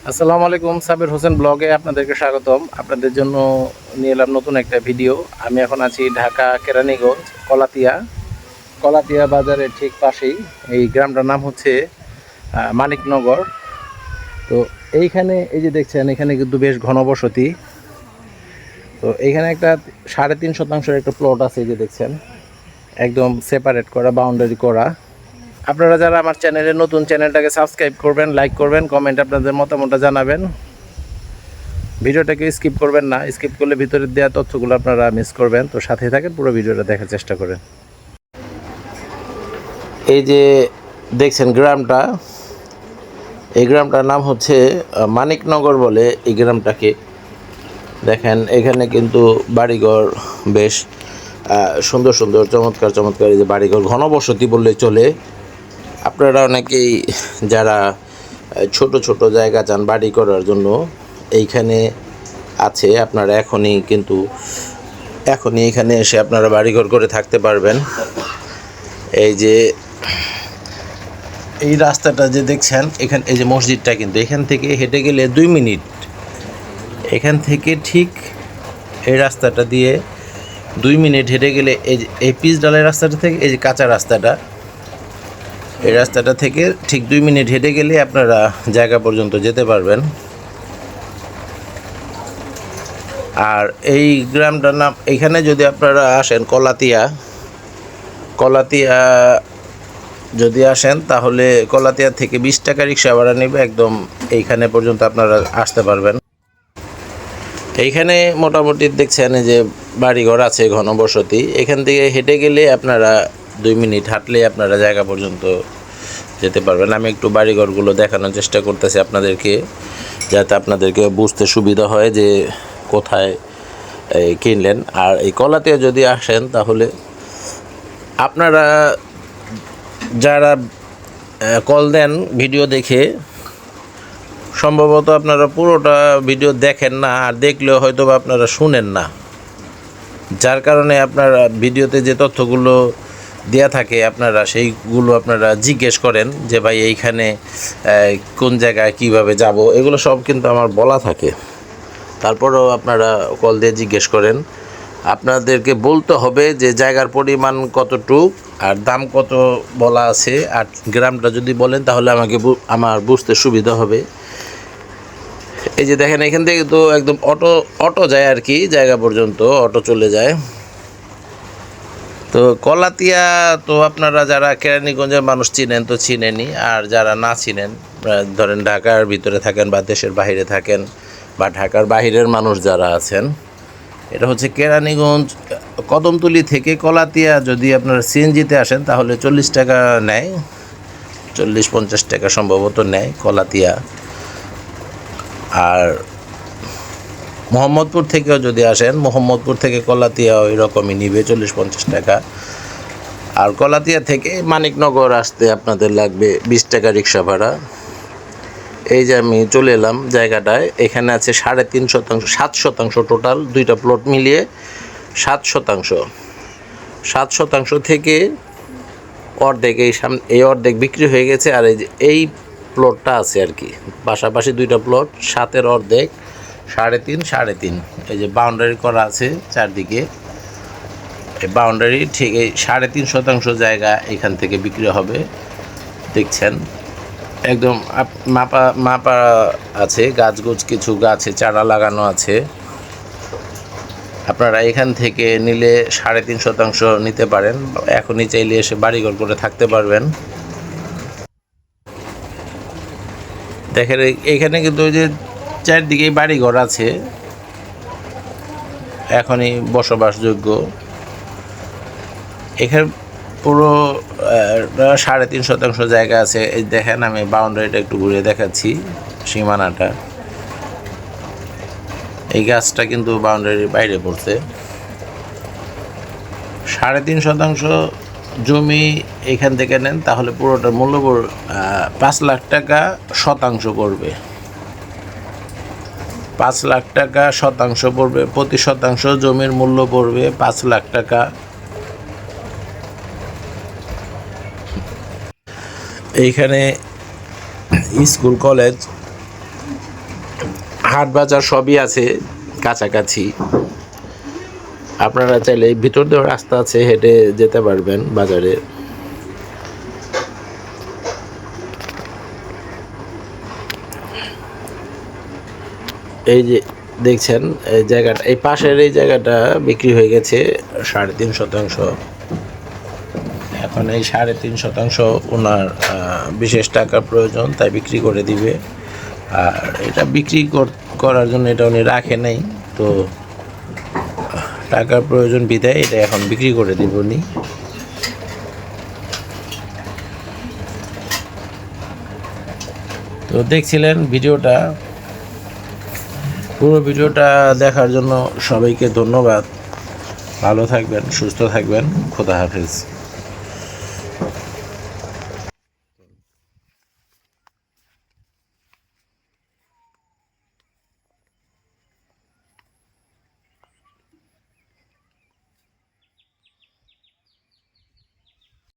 আসসালামু আলাইকুম, সাবির হোসেন ব্লগে আপনাদেরকে স্বাগতম। আপনাদের জন্য নিয়ে এলাম নতুন একটা ভিডিও। আমি এখন আছি ঢাকা কেরানীগঞ্জ কলাতিয়া কলাতিয়া বাজারের ঠিক পাশেই। এই গ্রামটার নাম হচ্ছে মানিকনগর। তো এইখানে এই যে দেখছেন, এখানে কিন্তু বেশ ঘনবসতি। তো এইখানে একটা 3.5 শতাংশের একটা প্লট আছে, এই যে দেখছেন, একদম সেপারেট করা, বাউন্ডারি করা। আপনারা যারা আমার চ্যানেলে নতুন, চ্যানেলটাকে সাবস্ক্রাইব করবেন, লাইক করবেন, কমেন্ট আপনাদের মতামতটা জানাবেন। ভিডিওটাকে স্কিপ করবেন না, স্কিপ করলে ভিতরে দেওয়া তথ্যগুলো আপনারা মিস করবেন। তো সাথে থাকেন, পুরো ভিডিওটা দেখার চেষ্টা করেন। এই যে দেখছেন গ্রামটা, এই গ্রামটার নাম হচ্ছে মানিকনগর বলে এই গ্রামটাকে। দেখেন এখানে কিন্তু বাড়িঘর বেশ সুন্দর সুন্দর, চমৎকার চমৎকার এই যে বাড়িঘর, ঘনবসতি বললেই চলে। আপনারা অনেকেই যারা ছোট ছোট জায়গা চান বাড়ি করার জন্য, এইখানে আছে। আপনারা এখনই এখানে এসে আপনারা বাড়িঘর করে থাকতে পারবেন। এই যে এই রাস্তাটা যে দেখছেন, এখানে এই যে মসজিদটা, কিন্তু এখান থেকে হেঁটে গেলে 2 মিনিট, এখান থেকে ঠিক এই রাস্তাটা দিয়ে 2 মিনিট হেঁটে গেলে এই যে এই পিচ ডালের রাস্তাটা থেকে এই যে কাঁচা রাস্তাটা, এই রাস্তাটা থেকে ঠিক 2 মিনিট হেঁটে গেলে আপনারা জায়গা পর্যন্ত যেতে পারবেন। আর এই গ্রামটার নাম, এখানে যদি আপনারা আসেন কলাতিয়া যদি আসেন, তাহলে কলাতিয়া থেকে 20 টাকা রিক্সা ভাড়া নেবে, একদম এইখানে পর্যন্ত আপনারা আসতে পারবেন। এইখানে মোটামুটি দেখছেন যে বাড়িঘর আছে, ঘনবসতি। এখান থেকে হেঁটে গেলে আপনারা 2 মিনিট হাঁটলে আপনারা জায়গা পর্যন্ত যেতে পারবেন। আমি একটু বাড়িঘরগুলো দেখানোর চেষ্টা করতেছি আপনাদেরকে, যাতে আপনাদেরকে বুঝতে সুবিধা হয় যে কোথায় কিনলেন। আর এই কলাতিয়া যদি আসেন, তাহলে আপনারা যারা কল দেন ভিডিও দেখে, সম্ভবত আপনারা পুরোটা ভিডিও দেখেন না, আর দেখলেও হয়তো বা আপনারা শুনেন না। যার কারণে আপনারা ভিডিওতে যে তথ্যগুলো দেয়া থাকে, আপনারা সেইগুলো আপনারা জিজ্ঞেস করেন যে ভাই এইখানে কোন জায়গায় কিভাবে যাব, এগুলো সব কিন্তু আমার বলা থাকে। তারপরেও আপনারা কল দিয়ে জিজ্ঞেস করেন। আপনাদেরকে বলতে হবে যে জায়গার পরিমাণ কতটুক আর দাম কত বলা আছে। আর গ্রামটা যদি বলেন, তাহলে আমার বুঝতে সুবিধা হবে। এই যে দেখেন, এখান থেকে তো একদম অটো যায় আর কি, জায়গা পর্যন্ত অটো চলে যায়। তো কলাতিয়া তো আপনারা যারা কেরানীগঞ্জের মানুষ চিনেন তো চিনেনই, আর যারা না চিনেন, ধরেন ঢাকার ভিতরে থাকেন বা দেশের বাইরে থাকেন, বা ঢাকার বাইরের মানুষ যারা আছেন, এটা হচ্ছে কেরানীগঞ্জ কদমতলী থেকে কলাতিয়া যদি আপনারা সিএনজিতে আসেন, তাহলে 40 টাকা নেয়, 40-50 টাকা সম্ভবত নেয় কলাতিয়া। আর মোহাম্মদপুর থেকেও যদি আসেন, মোহাম্মদপুর থেকে কলাতিয়া ওই রকমই নিবে, 40-50 টাকা। আর কলাতিয়া থেকে মানিকনগর আসতে আপনাদের লাগবে 20 টাকা রিক্সা ভাড়া। এই যে আমি চলে এলাম জায়গাটায়, এখানে আছে 3.5 শতাংশ, 7 শতাংশ টোটাল, দুইটা প্লট মিলিয়ে 7 শতাংশ। 7 শতাংশ থেকে অর্ধেক, এই অর্ধেক বিক্রি হয়ে গেছে। আর এই যে এই প্লটটা আছে আর কি, পাশাপাশি দুইটা প্লট, 7-এর অর্ধেক 3.5 এই যে বাউন্ডারি করা আছে চারদিকে, এই বাউন্ডারি ঠিক এই 3.5 শতাংশ জায়গা এখান থেকে বিক্রি হবে। দেখছেন একদম মাপা আছে, গাছগুছ কিছু গাছে চারা লাগানো আছে। আপনারা এখান থেকে নিলে 3.5 শতাংশ নিতে পারেন, এখনই চাইলে এসে বাড়িঘর করে থাকতে পারবেন। দেখেন এইখানে কিন্তু ওই যে চারদিকেই বাড়িঘর আছে, এখনই বসবাসযোগ্য। এখানে পুরো 3.5 শতাংশ জায়গা আছে। এই দেখেন, আমি বাউন্ডারিটা একটু ঘুরে দেখাচ্ছি, সীমানাটা। এই গাছটা কিন্তু বাউন্ডারির বাইরে পড়ছে। 3.5 শতাংশ জমি এখান থেকে নেন, তাহলে পুরোটার মূল্য 5 লাখ টাকা শতাংশ পড়বে। 5 লাখ টাকা শতাংশ পড়বে, প্রতি শতাংশ জমির মূল্য পড়বে 5 লাখ টাকা। এইখানে স্কুল কলেজ হাট বাজার সবই আছে কাছাকাছি। আপনারা চাইলে ভিতর দিয়ে রাস্তা আছে, হেঁটে যেতে পারবেন বাজারে। এই যে দেখছেন এই জায়গাটা, এই পাশের এই জায়গাটা বিক্রি হয়ে গেছে 3.5%। এখন এই 3.5% ওনার বিশেষ টাকার প্রয়োজন, তাই বিক্রি করে দিবে। আর এটা বিক্রি করার জন্য এটা উনি রাখে নাই, তো টাকার প্রয়োজন বিধায় এটা এখন বিক্রি করে দিব উনি। তো দেখছিলেন ভিডিওটা, পুরো ভিডিওটা দেখার জন্য সবাইকে ধন্যবাদ। ভালো থাকবেন, সুস্থ থাকবেন, খোদা হাফেজ।